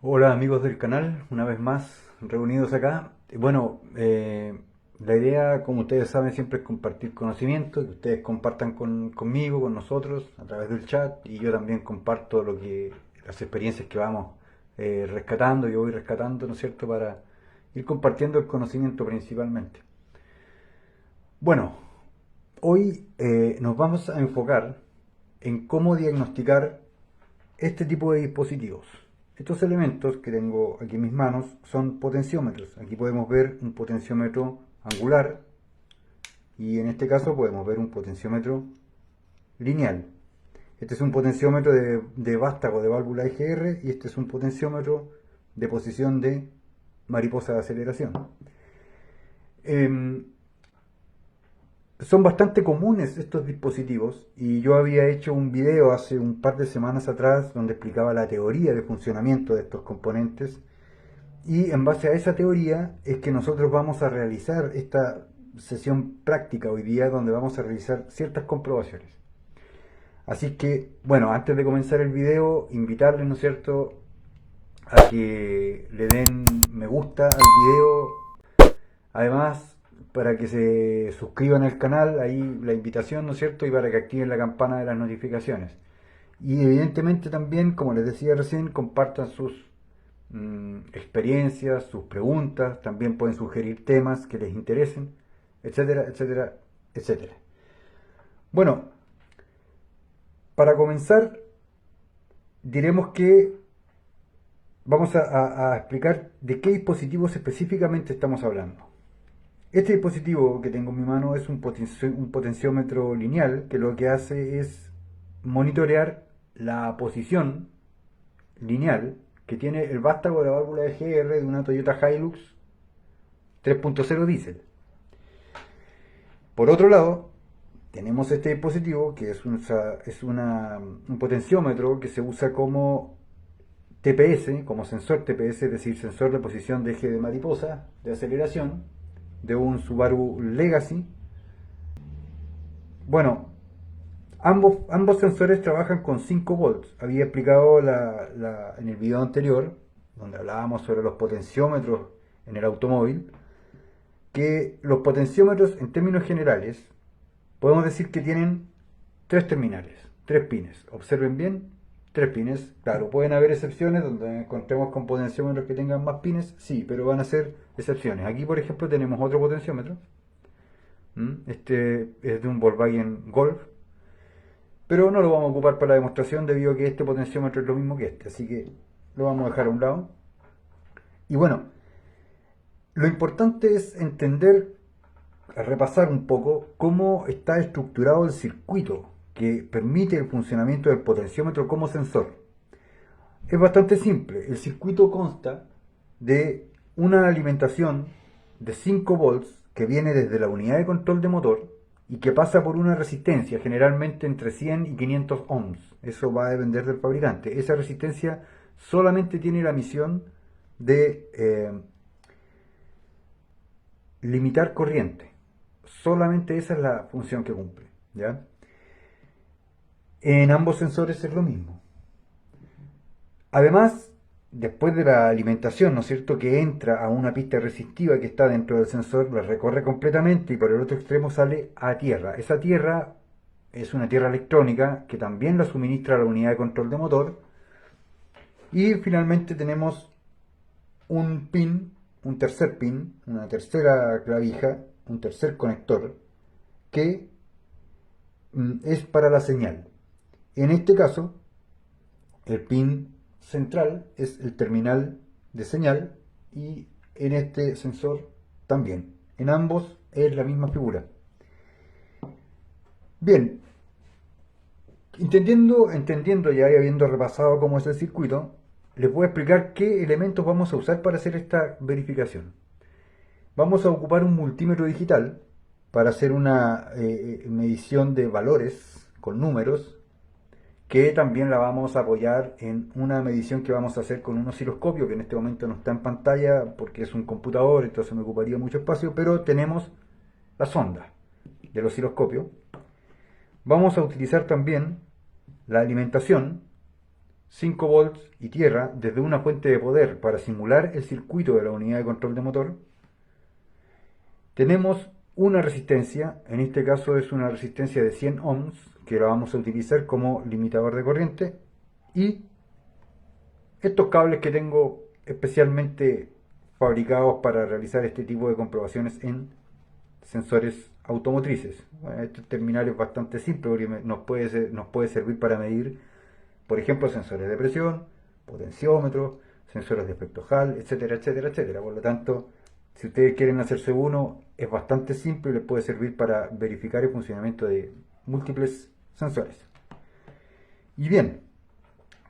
Hola amigos del canal, una vez más reunidos acá. Bueno, la idea, como ustedes saben, siempre es compartir conocimiento, que ustedes compartan conmigo, con nosotros, a través del chat, y yo también comparto las experiencias que vamos rescatando, yo voy rescatando, ¿no es cierto?, para ir compartiendo el conocimiento principalmente. Bueno, hoy nos vamos a enfocar en cómo diagnosticar este tipo de dispositivos. Estos elementos que tengo aquí en mis manos son potenciómetros. Aquí podemos ver un potenciómetro angular y en este caso podemos ver un potenciómetro lineal. Este es un potenciómetro de vástago de válvula EGR y este es un potenciómetro de posición de mariposa de aceleración. Eh, Son bastante comunes estos dispositivos y yo había hecho un video hace un par de semanas atrás donde explicaba la teoría de funcionamiento de estos componentes y en base a esa teoría es que nosotros vamos a realizar esta sesión práctica hoy día donde vamos a realizar ciertas comprobaciones. Así que, bueno, antes de comenzar el video, invitarles, ¿no es cierto?, a que le den me gusta al video. Además, para que se suscriban al canal, ahí la invitación, ¿no es cierto? Y para que activen la campana de las notificaciones. Y evidentemente también, como les decía recién, compartan sus experiencias, sus preguntas, también pueden sugerir temas que les interesen, etcétera, etcétera, etcétera. Bueno, para comenzar, diremos que vamos a explicar de qué dispositivos específicamente estamos hablando. Este dispositivo que tengo en mi mano es un potenciómetro lineal que lo que hace es monitorear la posición lineal que tiene el vástago de la válvula de GR de una Toyota Hilux 3.0 diésel. Por otro lado, tenemos este dispositivo que es un potenciómetro que se usa como TPS, como sensor TPS, es decir, sensor de posición de eje de mariposa, de aceleración, de un Subaru Legacy. Bueno, ambos sensores trabajan con 5 volts. Había explicado en el video anterior, donde hablábamos sobre los potenciómetros en el automóvil, que los potenciómetros en términos generales podemos decir que tienen 3 terminales, 3 pines. Observen bien, 3 pines. Claro, pueden haber excepciones donde encontremos con potenciómetros que tengan más pines, sí, pero van a ser excepciones. Aquí, por ejemplo, tenemos otro potenciómetro. Este es de un Volkswagen Golf, pero no lo vamos a ocupar para la demostración debido a que este potenciómetro es lo mismo que este, así que lo vamos a dejar a un lado. Y bueno, lo importante es entender, repasar un poco cómo está estructurado el circuito que permite el funcionamiento del potenciómetro como sensor. Es bastante simple, el circuito consta de una alimentación de 5 volts que viene desde la unidad de control de motor y que pasa por una resistencia generalmente entre 100 y 500 ohms. Eso va a depender del fabricante. Esa resistencia solamente tiene la misión de limitar corriente. Solamente esa es la función que cumple, ¿ya? En ambos sensores es lo mismo. Además, después de la alimentación, ¿no es cierto?, que entra a una pista resistiva que está dentro del sensor, la recorre completamente y por el otro extremo sale a tierra. Esa tierra es una tierra electrónica que también la suministra a la unidad de control de motor. Y finalmente tenemos un pin, un tercer pin, una tercera clavija, un tercer conector que es para la señal. En este caso, el pin central es el terminal de señal y en este sensor también. En ambos es la misma figura. Bien, entendiendo ya y habiendo repasado cómo es el circuito, les voy a explicar qué elementos vamos a usar para hacer esta verificación. Vamos a ocupar un multímetro digital para hacer una medición de valores con números, que también la vamos a apoyar en una medición que vamos a hacer con un osciloscopio, que en este momento no está en pantalla porque es un computador, entonces me ocuparía mucho espacio, pero tenemos la sonda del osciloscopio. Vamos a utilizar también la alimentación 5 volts y tierra desde una fuente de poder para simular el circuito de la unidad de control de motor, tenemos una resistencia, en este caso es una resistencia de 100 ohms, que la vamos a utilizar como limitador de corriente, y estos cables que tengo especialmente fabricados para realizar este tipo de comprobaciones en sensores automotrices. Bueno, este terminal es bastante simple porque nos puede servir para medir, por ejemplo, sensores de presión, potenciómetros, sensores de efecto Hall, etcétera, etcétera, etcétera. Por lo tanto, si ustedes quieren hacerse uno, es bastante simple y les puede servir para verificar el funcionamiento de múltiples sensores. Y bien,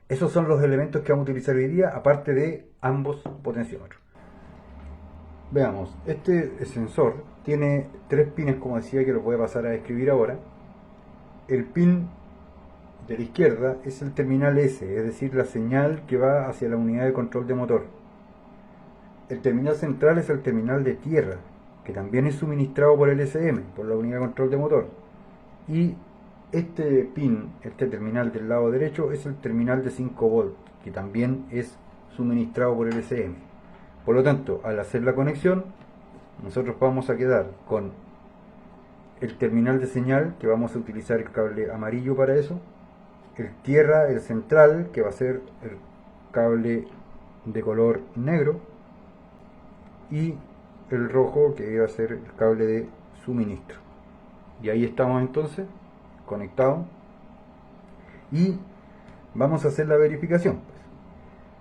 esos son los elementos que vamos a utilizar hoy día, aparte de ambos potenciómetros. Veamos, este sensor tiene 3 pines, como decía, que los voy a pasar a describir ahora. El pin de la izquierda es el terminal S, es decir, la señal que va hacia la unidad de control de motor. El terminal central es el terminal de tierra, que también es suministrado por el SM, por la unidad de control de motor. Y este pin, este terminal del lado derecho, es el terminal de 5 volts, que también es suministrado por el SM. Por lo tanto, al hacer la conexión, nosotros vamos a quedar con el terminal de señal, que vamos a utilizar el cable amarillo para eso, el tierra, el central, que va a ser el cable de color negro, y el rojo, que va a ser el cable de suministro. Y ahí estamos entonces conectados y vamos a hacer la verificación.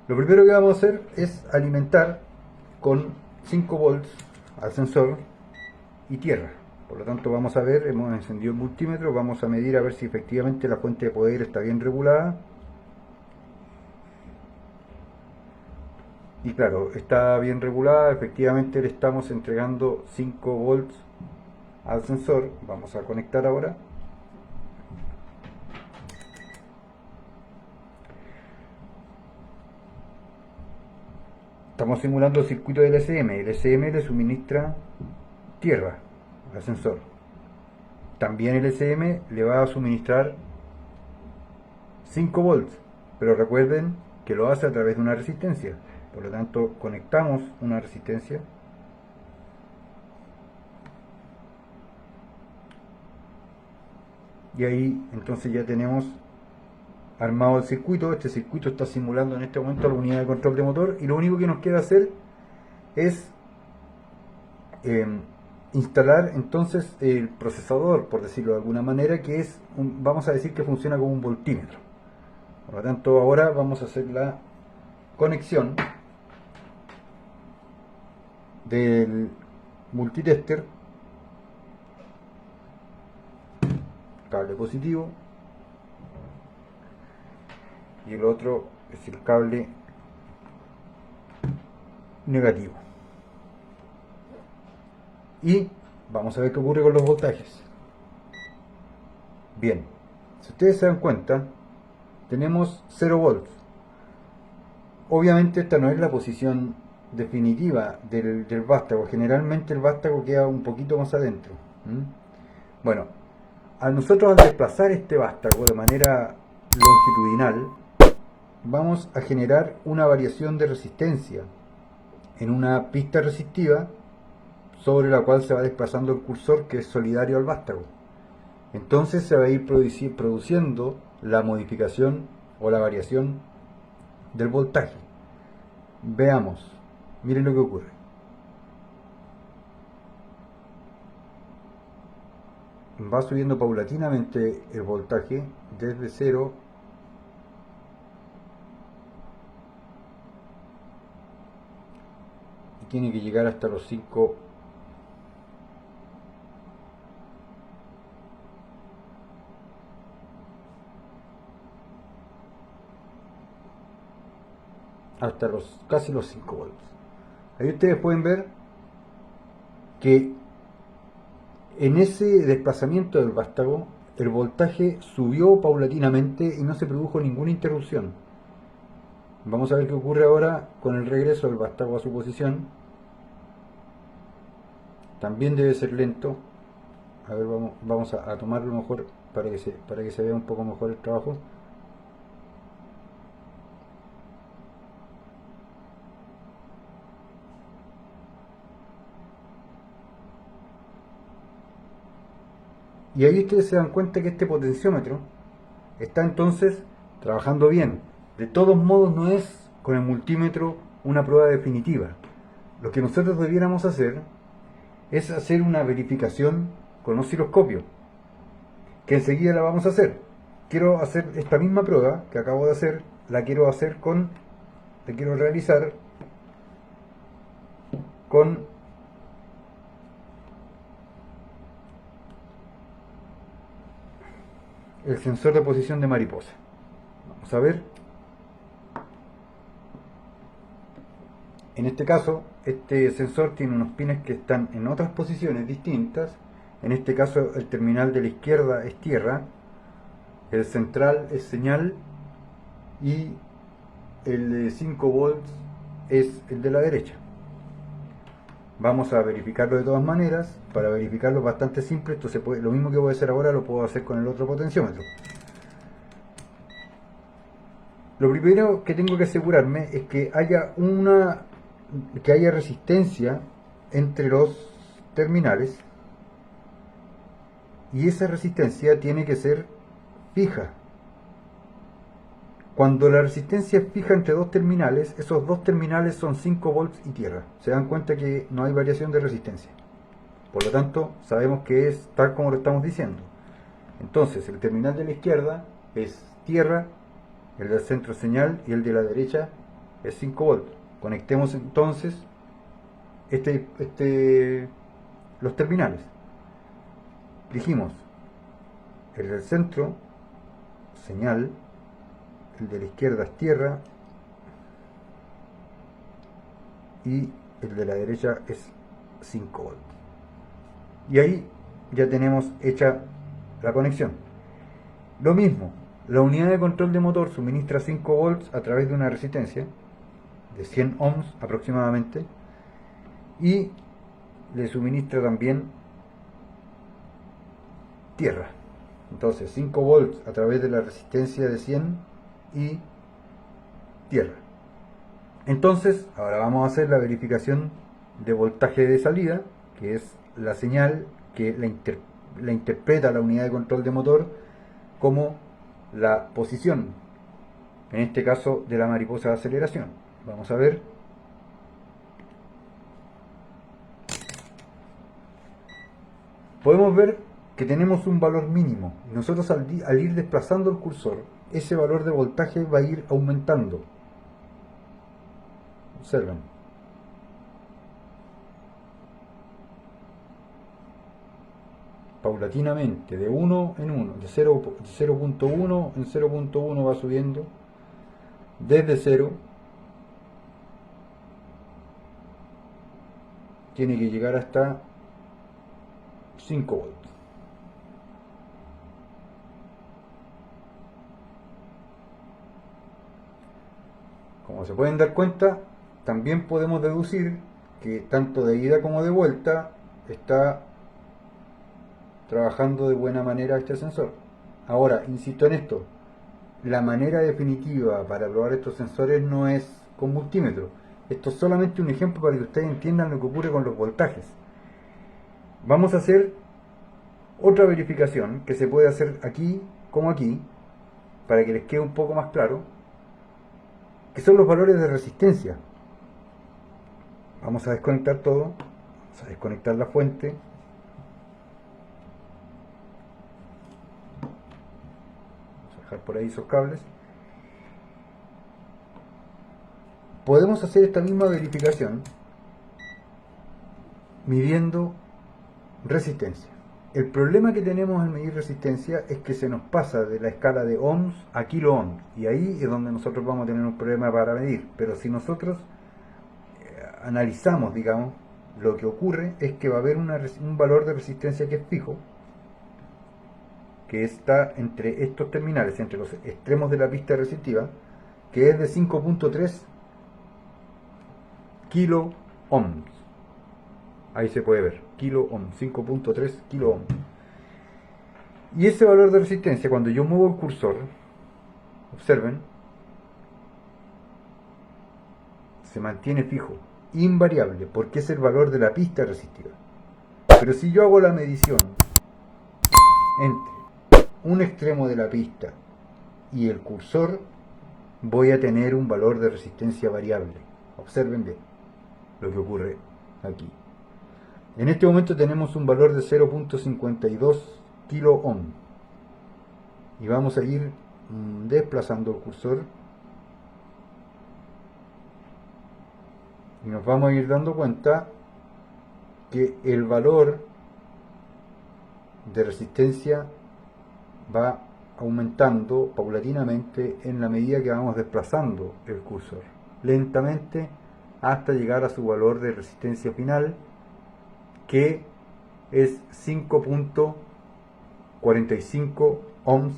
Lo primero que vamos a hacer es alimentar con 5 volts al sensor y tierra. Por lo tanto, vamos a ver, hemos encendido el multímetro, vamos a medir a ver si efectivamente la fuente de poder está bien regulada. Y claro, está bien regulada, efectivamente le estamos entregando 5 volts al sensor. Vamos a conectar ahora. Estamos simulando el circuito del SM. El SM le suministra tierra al sensor. También el SM le va a suministrar 5 volts, pero recuerden que lo hace a través de una resistencia. Por lo tanto, conectamos una resistencia. Y ahí entonces ya tenemos armado el circuito. Este circuito está simulando en este momento la unidad de control de motor, y lo único que nos queda hacer es instalar entonces el procesador, por decirlo de alguna manera, que es vamos a decir que funciona como un voltímetro. Por lo tanto, ahora vamos a hacer la conexión del multitester, cable positivo, y el otro es el cable negativo. Y vamos a ver qué ocurre con los voltajes. Bien, si ustedes se dan cuenta, tenemos 0 volts. Obviamente esta no es la posición definitiva del vástago. Generalmente el vástago queda un poquito más adentro. Bueno, a nosotros al desplazar este vástago de manera longitudinal, vamos a generar una variación de resistencia en una pista resistiva sobre la cual se va desplazando el cursor, que es solidario al vástago. Entonces se va a ir produciendo la modificación o la variación del voltaje. Veamos, miren lo que ocurre. Va subiendo paulatinamente el voltaje desde 0 y tiene que llegar hasta los 5 hasta casi los 5 volts. Ahí ustedes pueden ver que en ese desplazamiento del vástago el voltaje subió paulatinamente y no se produjo ninguna interrupción. Vamos a ver qué ocurre ahora con el regreso del vástago a su posición. También debe ser lento. A ver, vamos a tomarlo mejor para que se vea un poco mejor el trabajo. Y ahí ustedes se dan cuenta que este potenciómetro está entonces trabajando bien. De todos modos, no es con el multímetro una prueba definitiva. Lo que nosotros debiéramos hacer es hacer una verificación con osciloscopio, que enseguida la vamos a hacer. Quiero hacer esta misma prueba que acabo de hacer, la quiero realizar con el sensor de posición de mariposa. Vamos a ver. En este caso, este sensor tiene unos pines que están en otras posiciones distintas. En este caso, el terminal de la izquierda es tierra, el central es señal y el de 5 volts es el de la derecha. Vamos a verificarlo de todas maneras. Para verificarlo es bastante simple. Esto se puede, lo mismo que voy a hacer ahora lo puedo hacer con el otro potenciómetro. Lo primero que tengo que asegurarme es que haya resistencia entre los terminales, y esa resistencia tiene que ser fija. Cuando la resistencia es fija entre dos terminales, esos dos terminales son 5 volts y tierra. Se dan cuenta que no hay variación de resistencia. Por lo tanto, sabemos que es tal como lo estamos diciendo. Entonces, el terminal de la izquierda es tierra, el del centro es señal y el de la derecha es 5 volts. Conectemos entonces los terminales. Dijimos, el del centro, señal, el de la izquierda es tierra y el de la derecha es 5 volts. Y ahí ya tenemos hecha la conexión. Lo mismo, la unidad de control de motor suministra 5 volts a través de una resistencia de 100 ohms aproximadamente, y le suministra también tierra. Entonces 5 volts a través de la resistencia de 100 y tierra. Entonces ahora vamos a hacer la verificación de voltaje de salida, que es la señal que la interpreta la unidad de control de motor como la posición, en este caso de la mariposa de aceleración. Vamos a ver. Podemos ver que tenemos un valor mínimo, y nosotros al ir desplazando el cursor, ese valor de voltaje va a ir aumentando. Observen. Paulatinamente, de 1 en 1, de 0.1 en 0.1 va subiendo, desde 0 tiene que llegar hasta 5 volts. Como se pueden dar cuenta, también podemos deducir que tanto de ida como de vuelta está trabajando de buena manera este sensor. Ahora, insisto en esto, la manera definitiva para probar estos sensores no es con multímetro. Esto es solamente un ejemplo para que ustedes entiendan lo que ocurre con los voltajes. Vamos a hacer otra verificación que se puede hacer aquí como aquí, para que les quede un poco más claro, que son los valores de resistencia. Vamos a desconectar todo, vamos a desconectar la fuente. Vamos a dejar por ahí esos cables. Podemos hacer esta misma verificación midiendo resistencia. El problema que tenemos al medir resistencia es que se nos pasa de la escala de ohms a kilo ohms, y ahí es donde nosotros vamos a tener un problema para medir. Pero si nosotros analizamos, digamos, lo que ocurre es que va a haber un valor de resistencia que es fijo, que está entre estos terminales, entre los extremos de la pista resistiva, que es de 5.3 kilo ohms. Ahí se puede ver, kilo ohm, 5.3 kilo ohm. Y ese valor de resistencia, cuando yo muevo el cursor, observen, se mantiene fijo, invariable, porque es el valor de la pista resistiva. Pero si yo hago la medición entre un extremo de la pista y el cursor, voy a tener un valor de resistencia variable. Observen bien lo que ocurre aquí. En este momento tenemos un valor de 0.52 kilo ohm y vamos a ir desplazando el cursor y nos vamos a ir dando cuenta que el valor de resistencia va aumentando paulatinamente en la medida que vamos desplazando el cursor lentamente hasta llegar a su valor de resistencia final, que es 5.45 ohms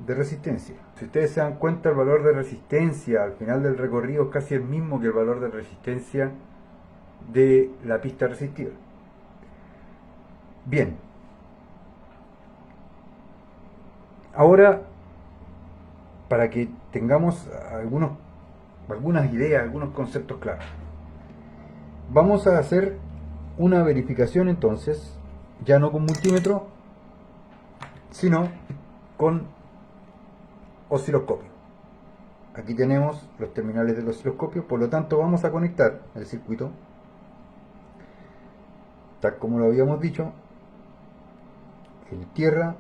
de resistencia. Si ustedes se dan cuenta, el valor de resistencia al final del recorrido es casi el mismo que el valor de resistencia de la pista resistiva. Bien, ahora, para que tengamos algunas ideas, algunos conceptos claros, vamos a hacer una verificación entonces, ya no con multímetro, sino con osciloscopio. Aquí tenemos los terminales del osciloscopio, por lo tanto vamos a conectar el circuito, tal como lo habíamos dicho, en tierra,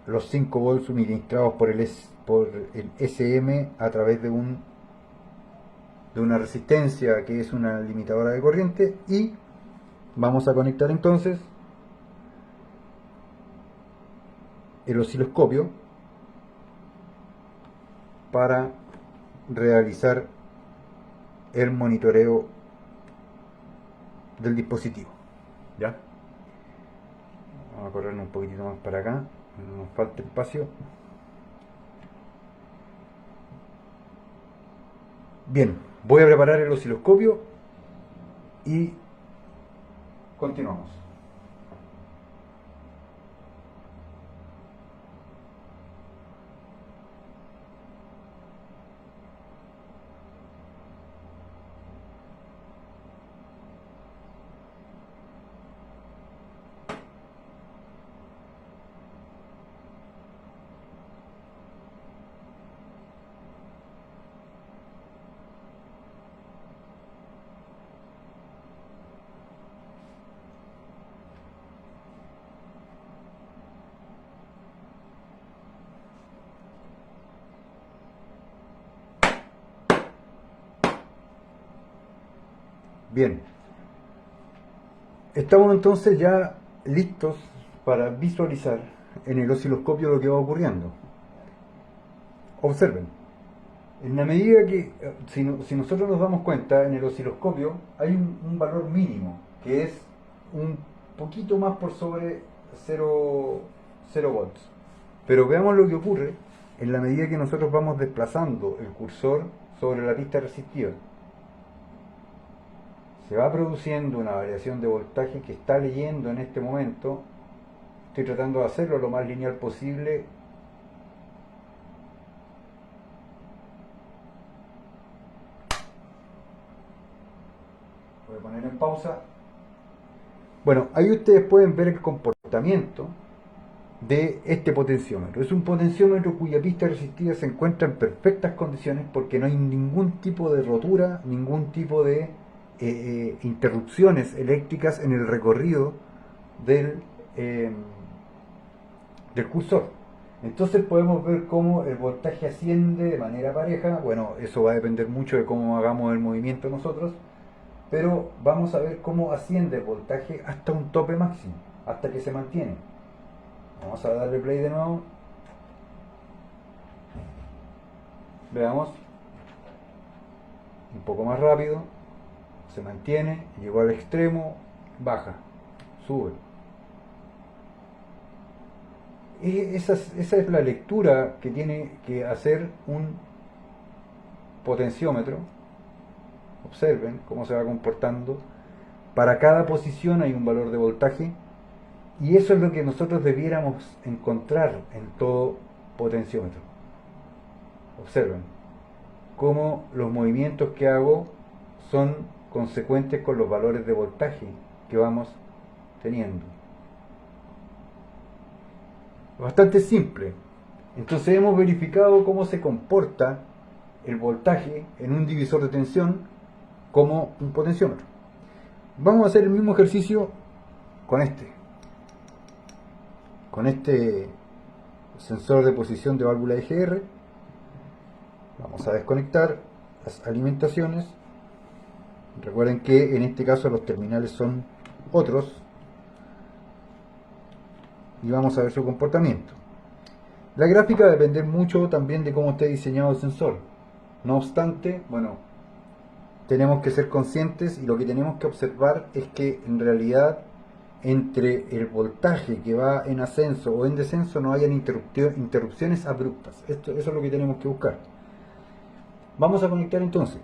los 5 volts suministrados por el SM a través de una resistencia que es una limitadora de corriente, y vamos a conectar entonces el osciloscopio para realizar el monitoreo del dispositivo. ¿Ya? Vamos a correr un poquitito más para acá, no nos falta espacio. Bien, voy a preparar el osciloscopio y continuamos. Bien, estamos entonces ya listos para visualizar en el osciloscopio lo que va ocurriendo. Observen, en la medida que, si nosotros nos damos cuenta, en el osciloscopio hay un valor mínimo, que es un poquito más por sobre 0 volts. Pero veamos lo que ocurre en la medida que nosotros vamos desplazando el cursor sobre la pista resistiva. Se va produciendo una variación de voltaje que está leyendo en este momento. Estoy tratando de hacerlo lo más lineal posible. Voy a poner en pausa. Bueno, ahí ustedes pueden ver el comportamiento de este potenciómetro. Es un potenciómetro cuya pista resistiva se encuentra en perfectas condiciones porque no hay ningún tipo de rotura, ningún tipo de interrupciones eléctricas en el recorrido del cursor. Entonces podemos ver cómo el voltaje asciende de manera pareja. Bueno, eso va a depender mucho de cómo hagamos el movimiento nosotros, pero vamos a ver cómo asciende el voltaje hasta un tope máximo, hasta que se mantiene. Vamos a darle play de nuevo. Veamos. Un poco más rápido. Se mantiene, llegó al extremo, baja, sube. Esa es la lectura que tiene que hacer un potenciómetro. Observen cómo se va comportando. Para cada posición hay un valor de voltaje, y eso es lo que nosotros debiéramos encontrar en todo potenciómetro. Observen cómo los movimientos que hago son consecuentes con los valores de voltaje que vamos teniendo. Bastante simple. Entonces hemos verificado cómo se comporta el voltaje en un divisor de tensión como un potenciómetro. Vamos a hacer el mismo ejercicio con este sensor de posición de válvula EGR. Vamos a desconectar las alimentaciones. Recuerden que en este caso los terminales son otros y vamos a ver su comportamiento. La gráfica va a depender mucho también de cómo esté diseñado el sensor. No obstante, bueno, tenemos que ser conscientes y lo que tenemos que observar es que en realidad entre el voltaje que va en ascenso o en descenso no hayan interrupciones abruptas. Eso es lo que tenemos que buscar. Vamos a conectar entonces.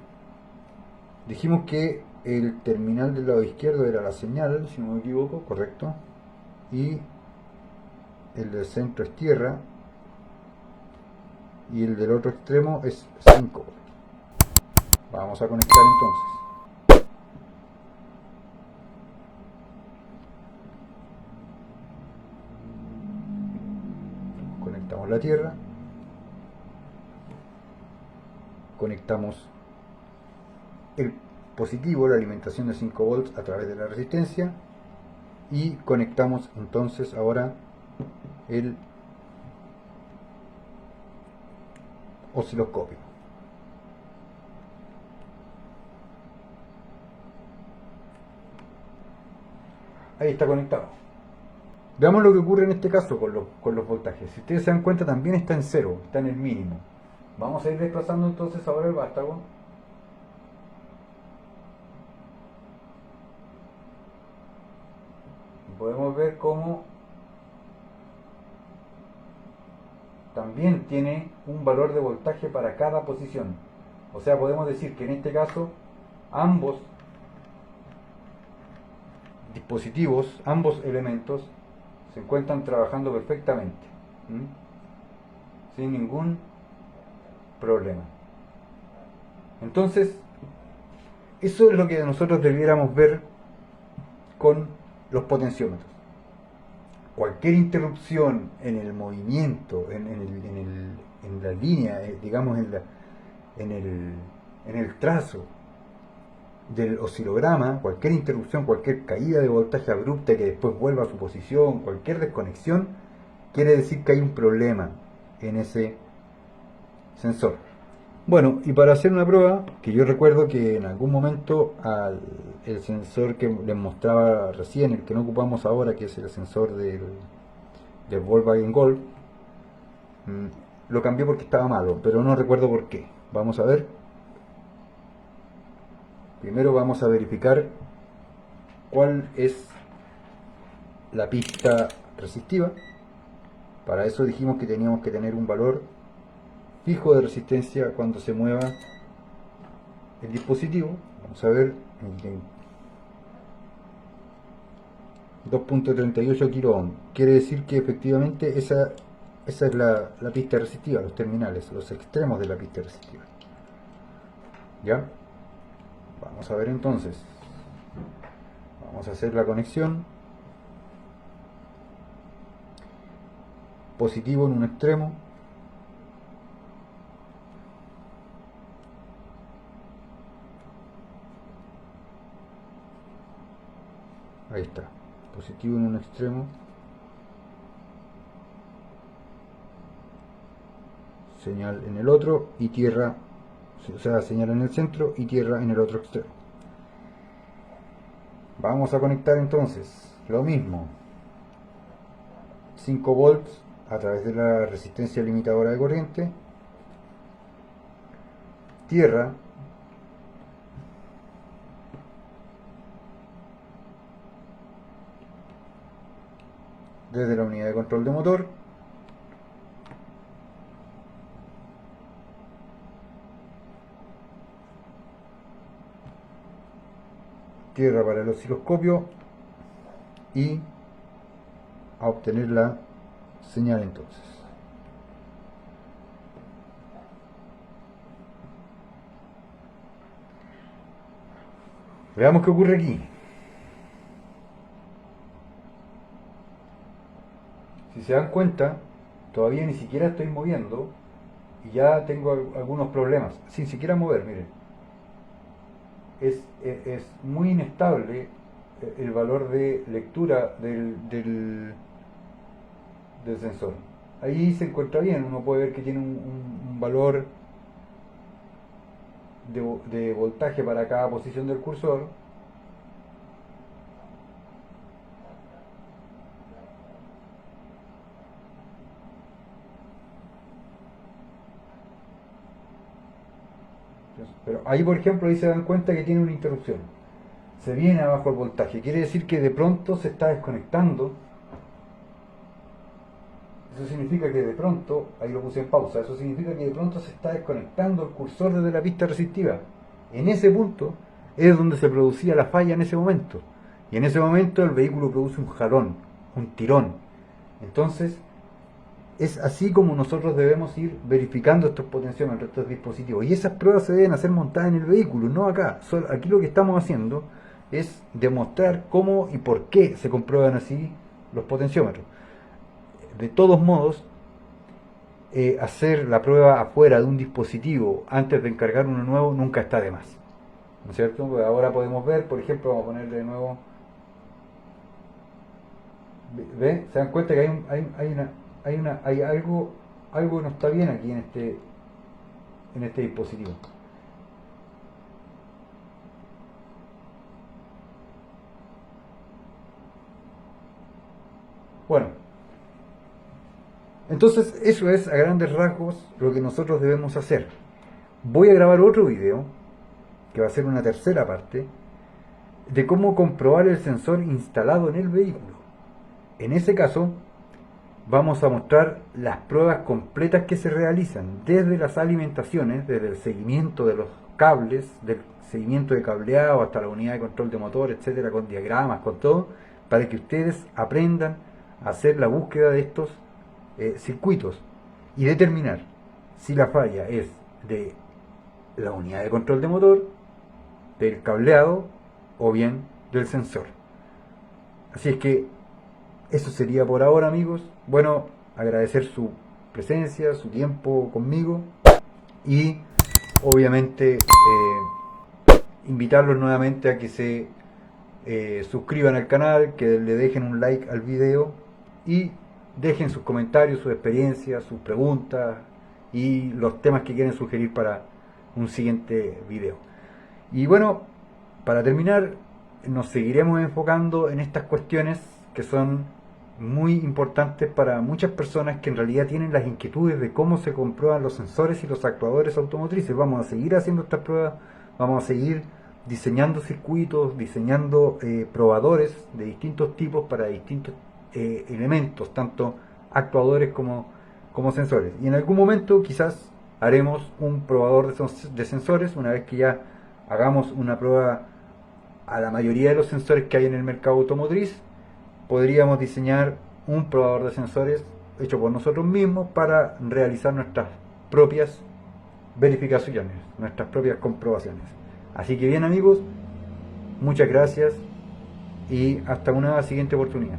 Dijimos que el terminal del lado izquierdo era la señal, si no me equivoco, correcto. Y el del centro es tierra. Y el del otro extremo es 5 volts. Vamos a conectar entonces. Conectamos la tierra. Conectamos el positivo, la alimentación de 5 volts a través de la resistencia. Y conectamos entonces ahora el osciloscopio. Ahí está conectado. Veamos lo que ocurre en este caso con los voltajes. Si ustedes se dan cuenta, también está en cero, está en el mínimo. Vamos a ir desplazando entonces ahora el vástago. Y podemos ver cómo también tiene un valor de voltaje para cada posición. O sea, podemos decir que en este caso ambos dispositivos, ambos elementos se encuentran trabajando perfectamente, sin ningún problema. Entonces, eso es lo que nosotros debiéramos ver con los potenciómetros. Cualquier interrupción en el movimiento, en la línea, digamos en el trazo del oscilograma, cualquier interrupción, cualquier caída de voltaje abrupta que después vuelva a su posición, cualquier desconexión, quiere decir que hay un problema en ese sensor. Bueno, y para hacer una prueba, que yo recuerdo que en algún momento el sensor que les mostraba recién, el que no ocupamos ahora, que es el sensor del Volkswagen Golf, lo cambié porque estaba malo, pero no recuerdo por qué. Vamos a ver. Primero vamos a verificar cuál es la pista resistiva. Para eso dijimos que teníamos que tener un valor fijo de resistencia cuando se mueva el dispositivo. Vamos a ver, 2.38 kilo ohm. Quiere decir que efectivamente esa es la pista resistiva, los terminales, los extremos de la pista resistiva. ¿Ya? Vamos a ver entonces. Vamos a hacer la conexión. Positivo en un extremo. Ahí está. Positivo en un extremo. Señal en el otro y tierra, o sea, señal en el centro y tierra en el otro extremo. Vamos a conectar entonces lo mismo. 5 volts a través de la resistencia limitadora de corriente. Tierra. Desde la unidad de control de motor. Tierra para el osciloscopio. Y a obtener la señal entonces. Veamos qué ocurre aquí. se dan cuenta, todavía ni siquiera estoy moviendo y ya tengo algunos problemas, sin siquiera mover, miren. Es muy inestable el valor de lectura del sensor. Ahí se encuentra bien, uno puede ver que tiene un valor de voltaje para cada posición del cursor. Pero ahí, por ejemplo, ahí se dan cuenta que tiene una interrupción. Se viene abajo el voltaje. Quiere decir que de pronto se está desconectando. Eso significa que de pronto, ahí lo puse en pausa, eso significa que de pronto se está desconectando el cursor desde la pista resistiva. En ese punto es donde se producía la falla en ese momento. Y en ese momento el vehículo produce un jalón, un tirón. Entonces, es así como nosotros debemos ir verificando estos potenciómetros, estos dispositivos. Y esas pruebas se deben hacer montadas en el vehículo, no acá. Aquí lo que estamos haciendo es demostrar cómo y por qué se comprueban así los potenciómetros. De todos modos, hacer la prueba afuera de un dispositivo antes de encargar uno nuevo nunca está de más. ¿No es cierto? Pues ahora podemos ver, por ejemplo, vamos a ponerle de nuevo. ¿Ven? ¿Se dan cuenta que hay algo que no está bien aquí en este dispositivo? Bueno, entonces eso es a grandes rasgos lo que nosotros debemos hacer. Voy a grabar otro video, que va a ser una tercera parte, de cómo comprobar el sensor instalado en el vehículo. En ese caso, vamos a mostrar las pruebas completas que se realizan, desde las alimentaciones, desde el seguimiento de los cables, del seguimiento de cableado hasta la unidad de control de motor, etcétera, con diagramas, con todo, para que ustedes aprendan a hacer la búsqueda de estos circuitos y determinar si la falla es de la unidad de control de motor, del cableado o bien del sensor. Así es que eso sería por ahora, amigos. Bueno, agradecer su presencia, su tiempo conmigo y obviamente invitarlos nuevamente a que se suscriban al canal, que le dejen un like al video y dejen sus comentarios, sus experiencias, sus preguntas y los temas que quieren sugerir para un siguiente video. Y bueno, para terminar, nos seguiremos enfocando en estas cuestiones que son muy importantes para muchas personas que en realidad tienen las inquietudes de cómo se comprueban los sensores y los actuadores automotrices. Vamos a seguir haciendo estas pruebas, vamos a seguir diseñando circuitos, diseñando probadores de distintos tipos para distintos elementos, tanto actuadores como sensores. Y en algún momento quizás haremos un probador de sensores, una vez que ya hagamos una prueba a la mayoría de los sensores que hay en el mercado automotriz. Podríamos diseñar un probador de sensores hecho por nosotros mismos para realizar nuestras propias verificaciones, nuestras propias comprobaciones. Así que bien, amigos, muchas gracias y hasta una siguiente oportunidad.